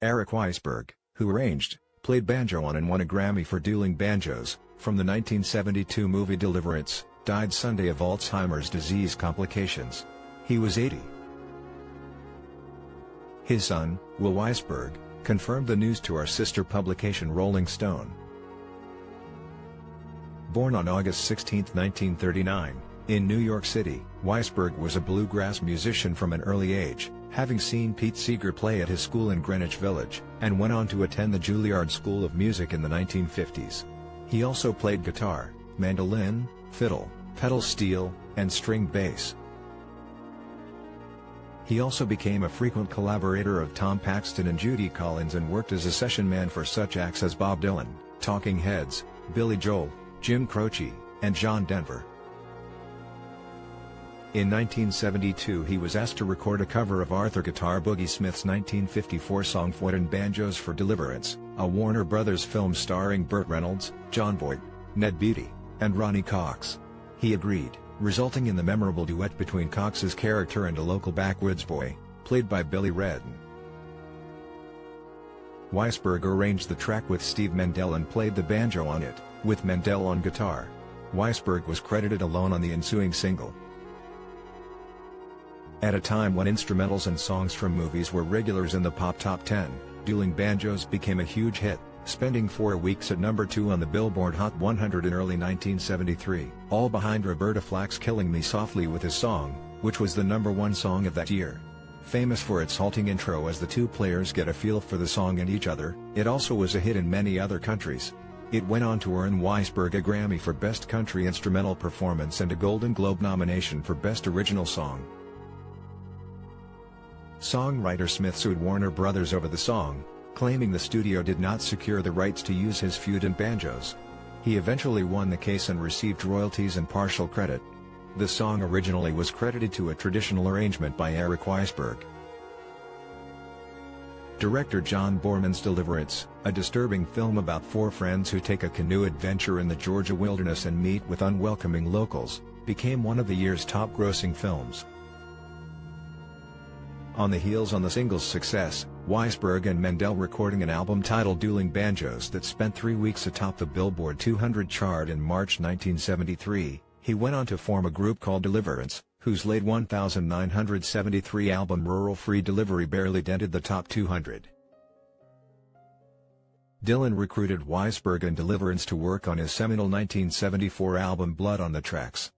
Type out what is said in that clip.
Eric Weissberg, who arranged, played banjo on and won a Grammy for Dueling Banjos, from the 1972 movie Deliverance, died Sunday of Alzheimer's disease complications. He was 80. His son, Will Weissberg, confirmed the news to our sister publication Rolling Stone. Born on August 16, 1939, in New York City, Weissberg was a bluegrass musician from an early age, having seen Pete Seeger play at his school in Greenwich Village, and went on to attend the Juilliard School of Music in the 1950s. He also played guitar, mandolin, fiddle, pedal steel, and stringed bass. He also became a frequent collaborator of Tom Paxton and Judy Collins and worked as a session man for such acts as Bob Dylan, Talking Heads, Billy Joel, Jim Croce, and John Denver. In 1972 he was asked to record a cover of Arthur Guitar Boogie Smith's 1954 song Wooden Banjos for Deliverance, a Warner Brothers film starring Burt Reynolds, Jon Voight, Ned Beatty, and Ronnie Cox. He agreed, resulting in the memorable duet between Cox's character and a local backwoods boy, played by Billy Redden. Weissberg arranged the track with Steve Mandel and played the banjo on it, with Mandel on guitar. Weissberg was credited alone on the ensuing single. At a time when instrumentals and songs from movies were regulars in the pop top 10, Dueling Banjos became a huge hit, spending 4 weeks at number 2 on the Billboard Hot 100 in early 1973, all behind Roberta Flack's Killing Me Softly with his song, which was the #1 song of that year. Famous for its halting intro as the two players get a feel for the song and each other, it also was a hit in many other countries. It went on to earn Weissberg a Grammy for Best Country Instrumental Performance and a Golden Globe nomination for Best Original Song. Songwriter Smith sued Warner Brothers over the song, claiming the studio did not secure the rights to use his flute and banjos. He eventually won the case and received royalties and partial credit. The song originally was credited to a traditional arrangement by Eric Weissberg. Director John Borman's Deliverance, a disturbing film about 4 friends who take a canoe adventure in the Georgia wilderness and meet with unwelcoming locals, became one of the year's top-grossing films. On the heels of the single's success, Weissberg and Mandel recording an album titled Dueling Banjos that spent 3 weeks atop the Billboard 200 chart in March 1973, he went on to form a group called Deliverance, whose late 1973 album Rural Free Delivery barely dented the top 200. Dylan recruited Weissberg and Deliverance to work on his seminal 1974 album Blood on the Tracks.